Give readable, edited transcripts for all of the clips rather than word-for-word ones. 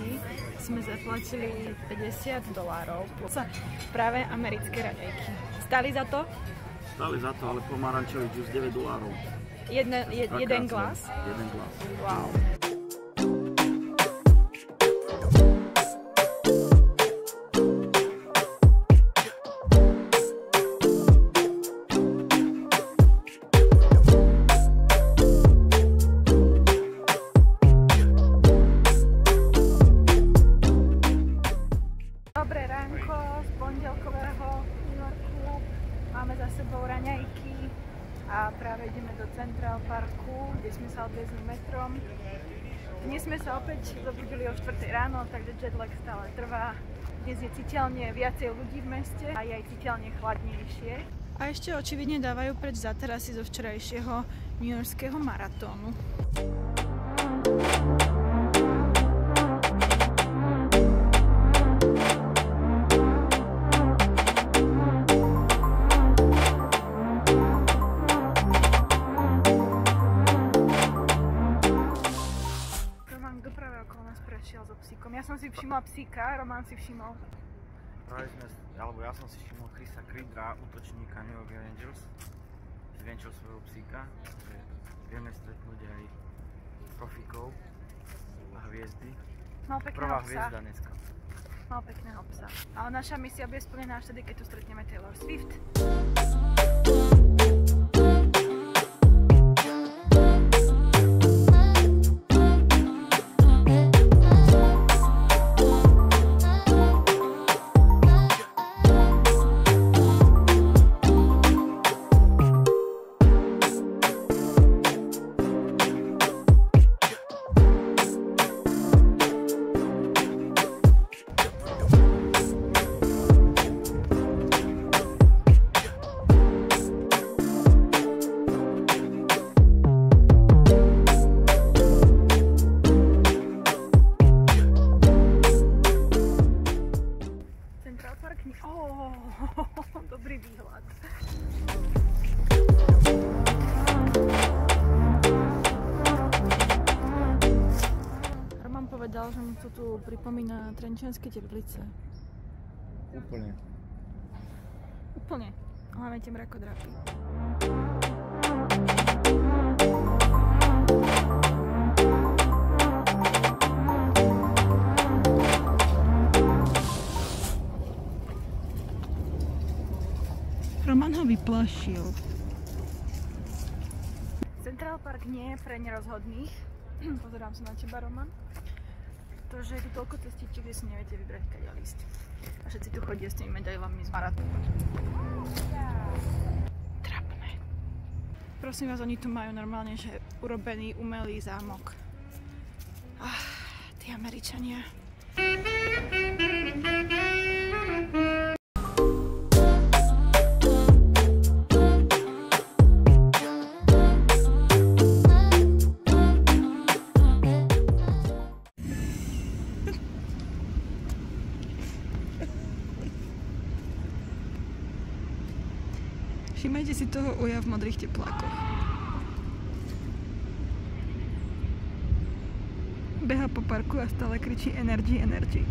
ľudí sme zaplatili $50 plus práve americké raňajky. Stáli za to? Stáli za to, ale pomarančový džús $9. Jeden glas? Jeden glas. Wow. Dobré ránko z pondelkového New Yorku. Máme za sebou raňajky a práve ideme do Central Parku, kde sme sa odviezli metrom. Dnes sme sa opäť zobudili o 4 ráno, takže jetlag stále trvá. Dnes je citeľne viacej ľudí v meste a je aj citeľne chladnejšie. A ešte očividne dávajú preč záterasy zo včerajšieho newyorského maratónu. So psíkom. Ja som si všimla psíka, Roman si všimol. Ja som si všimol Chrisa Creedera, útočníka New York Rangers. Zvenčil svojho psíka, že vieme stretnúť aj profikov a hviezdy. Mal pekného Prvá psa. hviezda dneska. Mal pekného psa. Ale naša misia bude splnená až tedy, keď tu stretneme Taylor Swift. Dobrý výhľad. Roman povedal, že mu to tu pripomína Trenčianske Teplice. Úplne. Úplne. Hlavne tie mrakodrapy. Roman ho vyplašil. Central Park nie je pre nerozhodných. Pozerám sa na teba, Roman. Pretože je tu toľko cestičiek, kde si neviete vybrať, kadeľ ísť. A všetci tu chodia s tými medailami z maratónu. Trapné. Prosím vás, oni tu majú normálne, že urobený umelý zámok. Tí Američania. Všimajte si toho uja v modrých teplákoch. Beha po parku a stále kričí energy, energy.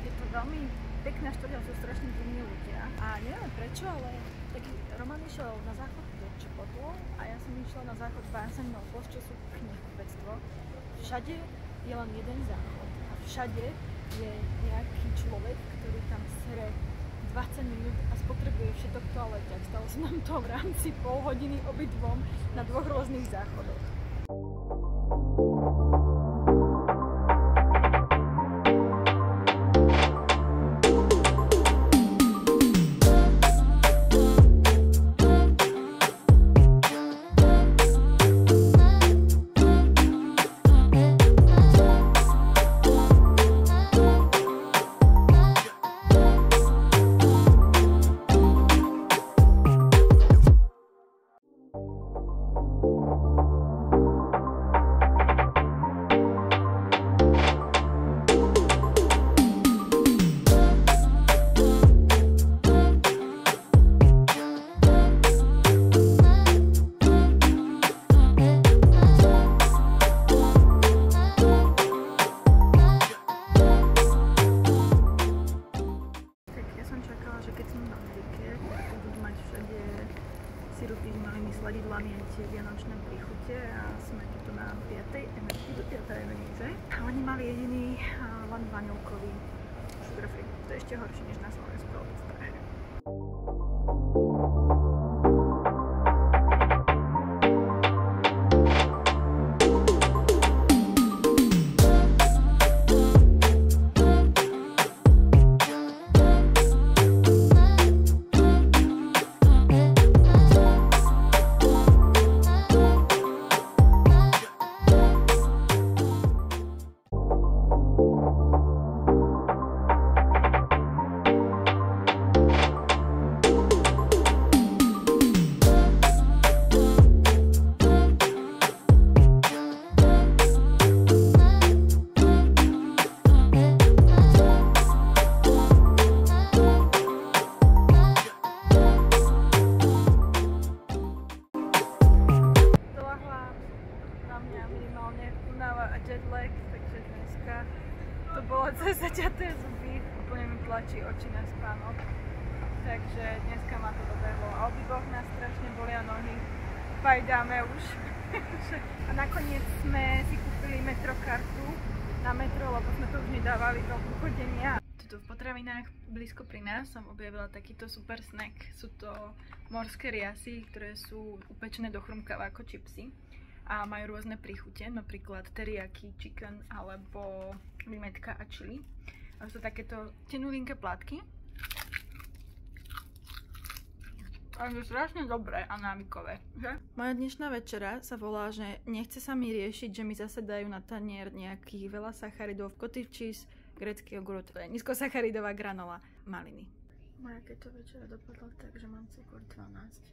Je to veľmi pekná štvrť, sú strašne divní ľudia a neviem prečo, ale taký Roman išiel na záchod do Chipotle a ja som išla na záchod Barnes & Noble, čo sú knihkupectvo. Všade je len jeden záchod a všade je nejaký človek, ktorý tam sere 20 minút a spotrebuje všetok v toalete. Stalo sa nám to v rámci pol hodiny obidvom na dvoch rôznych záchodoch. tej energii do tej peníze. A oni mali jediný len vanilkový sugar free. To je ešte horšie než na Slovensku, ale to strašne. Jetlag, takže dneska to bolo cez zaťaté zuby, úplne mi tlačí oči na spánok, takže dneska ma to dobehlo a obidvoch nás strašne bolia nohy, pajdáme už. A nakoniec sme si kúpili metrokartu na metro, lebo sme to už nedávali do chodenia. Tuto v potravinách blízko pri nás som objavila takýto super snack, sú to morské riasy, ktoré sú upečené do chrumkava ako čipsy. A majú rôzne príchute, napríklad teriyaki, chicken alebo limetka a chili. A sú takéto tenulinké plátky. A sú strašne dobré a návykové, že? Moja dnešná večera sa volá, že nechce sa mi riešiť, že mi zase dajú na tanier nejakých veľa sacharidov, cottage cheese, grécky jogurt, nízkosacharidová granola, maliny. Moja keto večera dopadla tak, že mám cukor 12.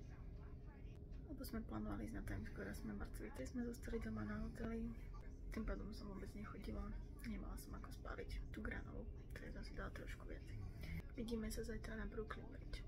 Lebo sme plánovali ísť na Times Square a sme mŕtvi. Teď sme zostali doma na hoteli. Tým pádom som vôbec nechodila. Nemala som ako spáliť tú granolu. Takže som si dala trošku viac. Vidíme sa zajtra na Brooklyn Bridge.